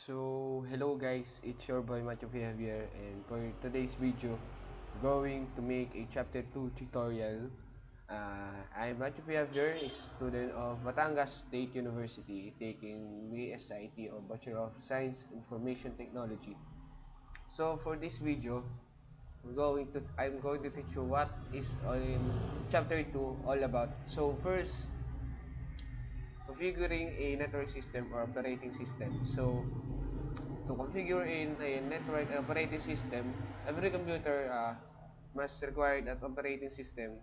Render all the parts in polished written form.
Hello guys, it's your boy Mathew Javier, and for today's video, we're going to make a chapter 2 tutorial. I'm Mathew Javier, a student of Batangas State University, taking BSIT or Bachelor of Science Information Technology. So for this video, I'm going to teach you what is in chapter 2 all about. So first, configuring a network system or operating system. So to configure in a network and operating system, every computer must require that operating system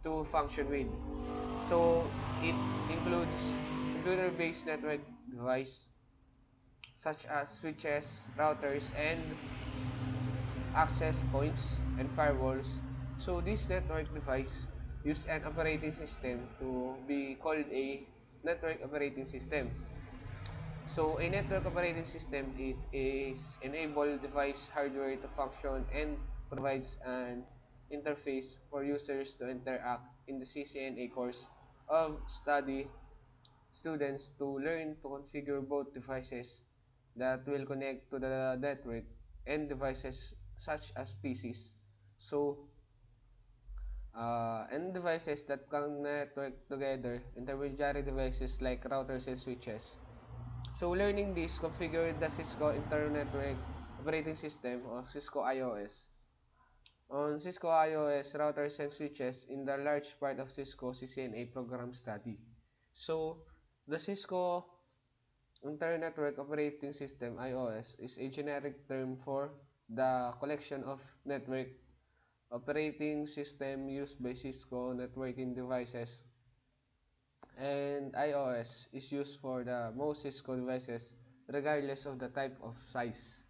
to function with. So it includes computer-based network device such as switches, routers, and access points and firewalls. So this network device use an operating system to be called a network operating system. So a network operating system, it is enable device hardware to function and provides an interface for users to interact in the CCNA course of study. Students to learn to configure both devices that will connect to the network and devices such as PCs. So and devices that can network together, intermediary devices like routers and switches. So learning this, configure the Cisco Internet Network Operating System or Cisco IOS. On Cisco IOS routers and switches in the large part of Cisco CCNA program study. So the Cisco Internet Network Operating System IOS is a generic term for the collection of network operating system used by Cisco networking devices, and iOS is used for the most Cisco devices regardless of the type of size.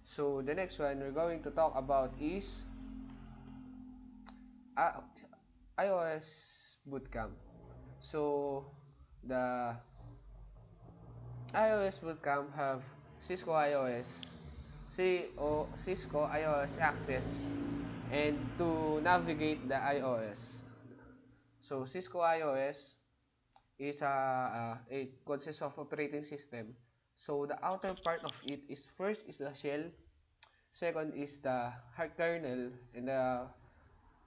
So the next one we're going to talk about is uh, iOS Bootcamp. So the iOS Bootcamp have Cisco iOS, Cisco iOS Access, and to navigate the iOS. So Cisco iOS is it consists of operating system. So the outer part of it is first is the shell, second is the kernel, and the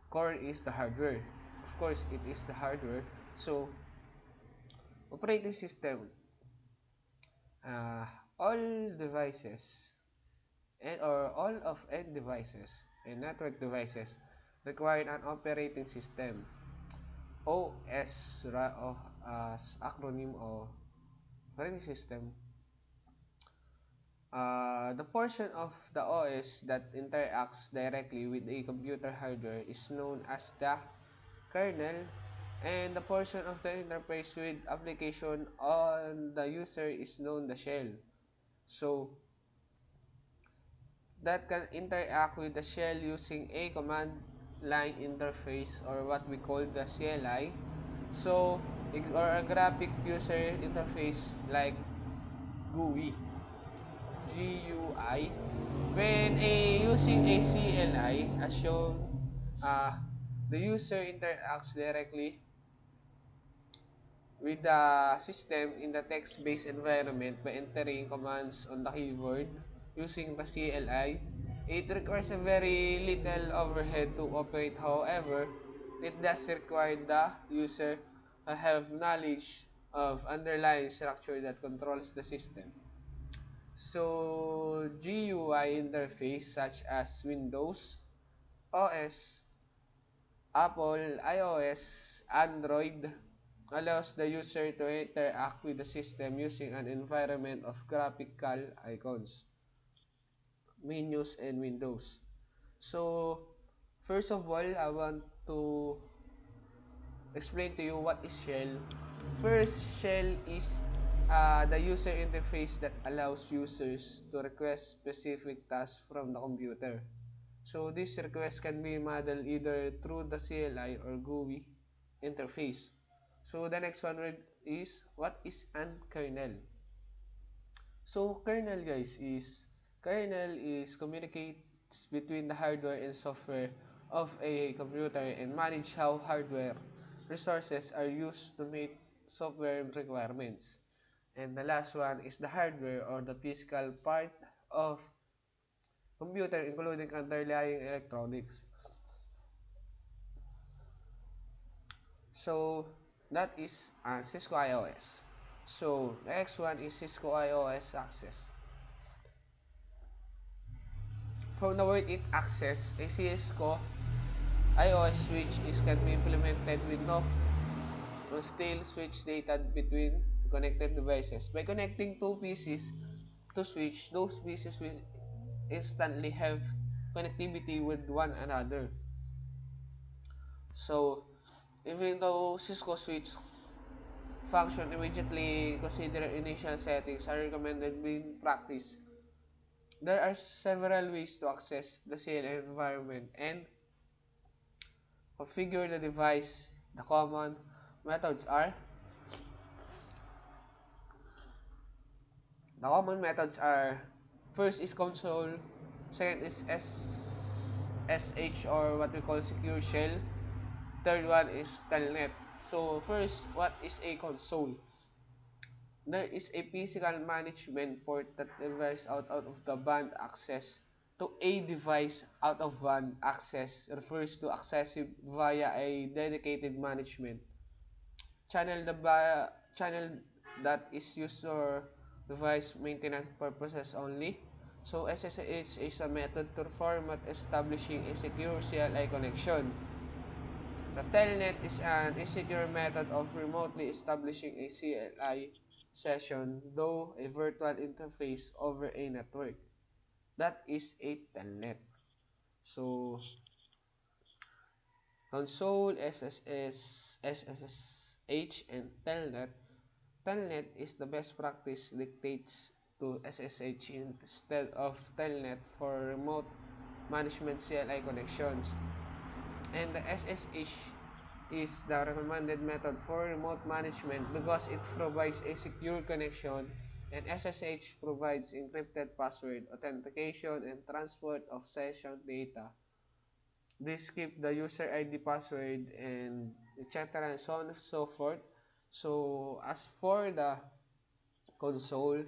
core is the hardware. Of course, it is the hardware. So operating system, uh, all devices and or all of end devices and network devices require an operating system. OS of as acronym of operating system. The portion of the OS that interacts directly with a computer hardware is known as the kernel, and the portion of the interface with application on the user is known the shell. So that can interact with the shell using a command line interface or what we call the CLI. So or a graphic user interface like GUI. GUI. When using a CLI, as shown, uh, the user interacts directly with the system in the text-based environment by entering commands on the keyboard using the CLI. It requires a very little overhead to operate. However, it does require the user to have knowledge of underlying structure that controls the system. So GUI interface such as Windows, OS, Apple, iOS, Android allows the user to interact with the system using an environment of graphical icons, menus, and windows. So first of all, I want to explain to you what is shell. First, shell is the user interface that allows users to request specific tasks from the computer. So this request can be modeled either through the CLI or GUI interface. So the next one is what is an kernel. So kernel is communicates between the hardware and software of a computer and manage how hardware resources are used to meet software requirements. And the last one is the hardware or the physical part of computer, including underlying electronics. So that is Cisco IOS. So the next one is Cisco IOS access. From the word it access, a Cisco IOS switch can be implemented with no still switch data between connected devices. By connecting two PCs to switch, those PCs will instantly have connectivity with one another. So even though Cisco switch function immediately, consider initial settings are recommended in practice. There are several ways to access the CLI environment and configure the device. The common methods are first is console, second is SSH or what we call secure shell, third one is telnet. So first, what is a console? There is a physical management port that device out of the band access to a device out of band access refers to accessible via a dedicated management channel. The channel that is used for device maintenance purposes only. So SSH is a method to format establishing a secure CLI connection. The telnet is an insecure method of remotely establishing a CLI session, though a virtual interface over a network. That is a telnet. So console, SSH, and telnet. Telnet is the best practice dictates to SSH instead of telnet for remote management CLI connections. And the SSH is the recommended method for remote management because it provides a secure connection, and SSH provides encrypted password authentication and transport of session data. This keep the user ID, password, and etc. and so on and so forth. So as for the console,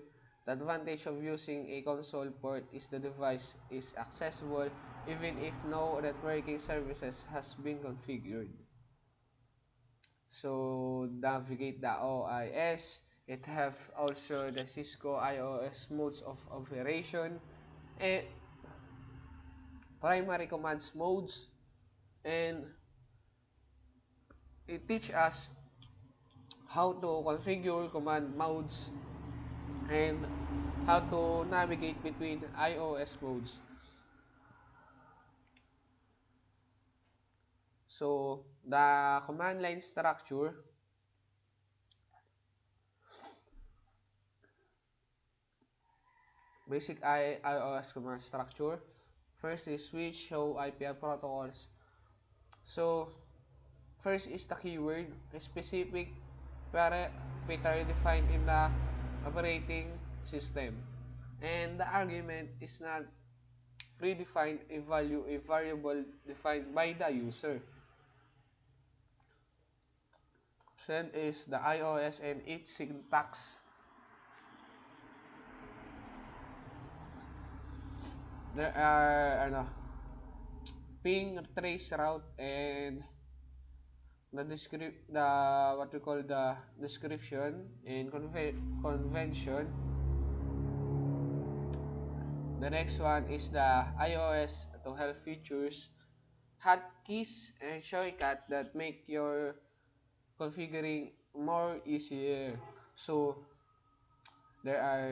the advantage of using a console port is the device is accessible even if no networking services has been configured. So navigate the OIS. It have also the Cisco IOS modes of operation and primary commands modes, and it teach us how to configure command modes and how to navigate between iOS modes. So the command line structure, basic iOS command structure. First is switch, show, IP protocols. So first is the keyword, a specific parameter defined in the operating system, and the argument is not predefined a value, a variable defined by the user. Then is the iOS and its syntax. There are ping, trace route, and the what we call the description and convention. The next one is the iOS to help features, hotkeys, and shortcut that make your configuring more easier. So there are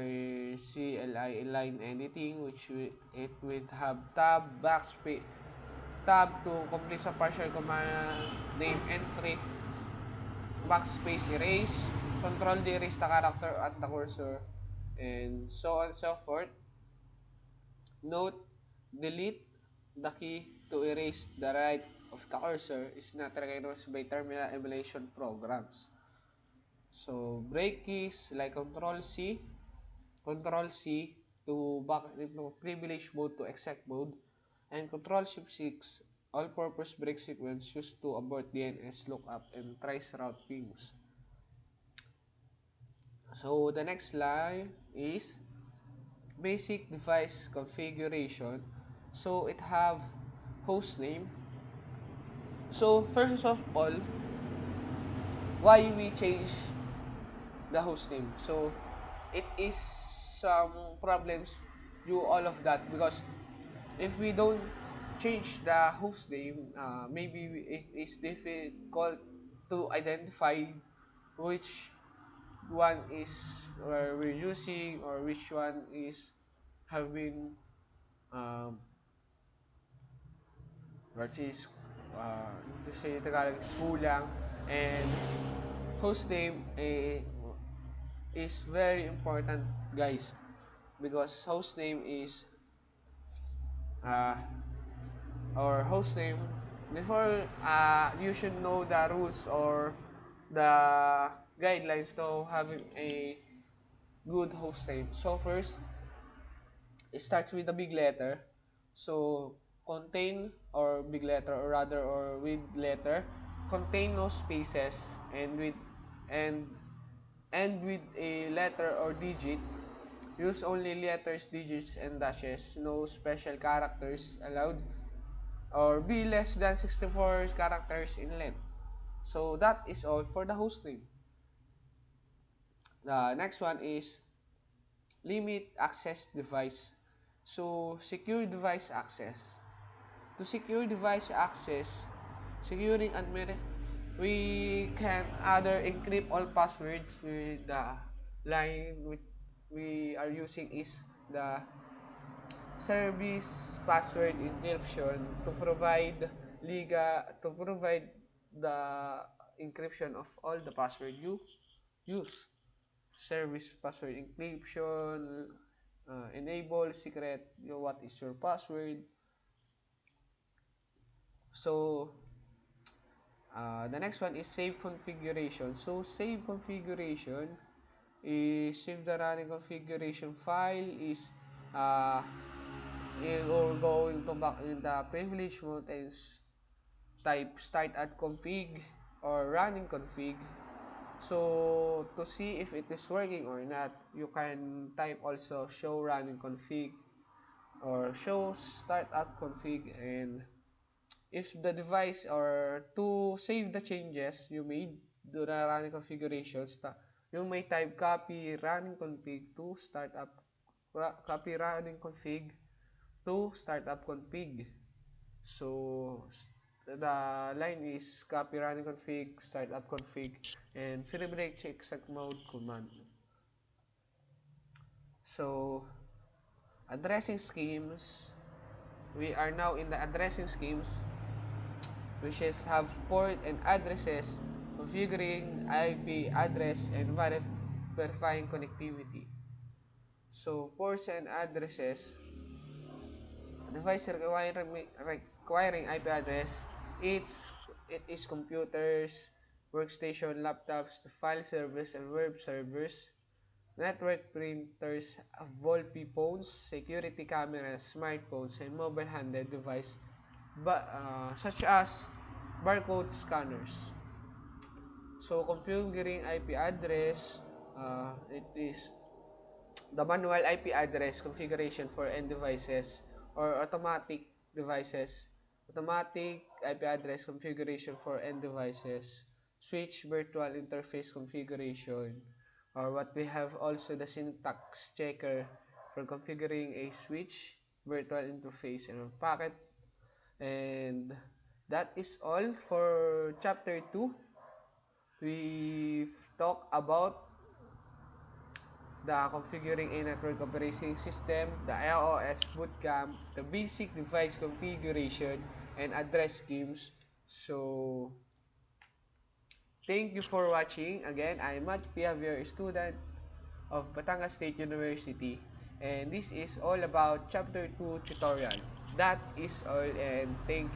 CLI line editing, which it will have tab, backspace, tab to complete a partial command name entry, backspace erase, control the erase the character at the cursor, and so on and so forth. Note, delete the key to erase the right of the cursor is not recognized by terminal emulation programs. So break keys like Control C to back into privilege mode to exec mode, and Control Shift 6 all-purpose break sequence used to abort DNS lookup and trace route pings. So the next line is basic device configuration. So it have host name. So first of all, why we change the host name? So it is some problems due all of that, because if we don't change the host name, maybe it is difficult to identify which one is we're using, or which one is have been um, which is to say Tagalog is kulang. And host name is very important, guys, because host name is uh, or host name, before you should know the rules or the guidelines to having a good host name. So first, it starts with a big letter. So contain, or big letter, or rather, or with letter, contain no spaces, and and with a letter or digit. Use only letters, digits, and dashes. No special characters allowed, or be less than 64 characters in length. So that is all for the host name. The next one is limit access device. So secure device access. To secure device access, securing admin, we can either encrypt all passwords with the line which we are using is the service password encryption, to provide the encryption of all the password you use. Service password encryption, enable secret, what is your password. So the next one is save configuration. So save configuration is save the running configuration file is uh, you're going to back in the privilege mode and type start at config or running config. So to see if it is working or not, you can type also show running config or show start at config. And if the device, or to save the changes you made to the running configurations, you may type copy running config to start up, copy running config to startup config. So the line is copy running config, startup config, and free break exec mode command. So addressing schemes, we are now in the addressing schemes, which is have port and addresses, configuring IP address, and verifying connectivity. So ports and addresses, device requiring IP address, it is computers, workstation, laptops, file servers, and web servers, network printers, VoIP phones, security cameras, smartphones, and mobile-handed device, such as barcode scanners. So configuring IP address, it is the manual IP address configuration for end devices, or automatic IP address configuration for end devices, switch virtual interface configuration, or what we have also the syntax checker for configuring a switch, virtual interface, and packet. And that is all for chapter 2. We've talked about the configuring a network operating system, the iOS bootcamp, the basic device configuration, and address schemes. So, thank you for watching. Again, I'm Mathew, Javier, student of Batangas State University, and this is all about Chapter 2 tutorial. That is all, and thank you.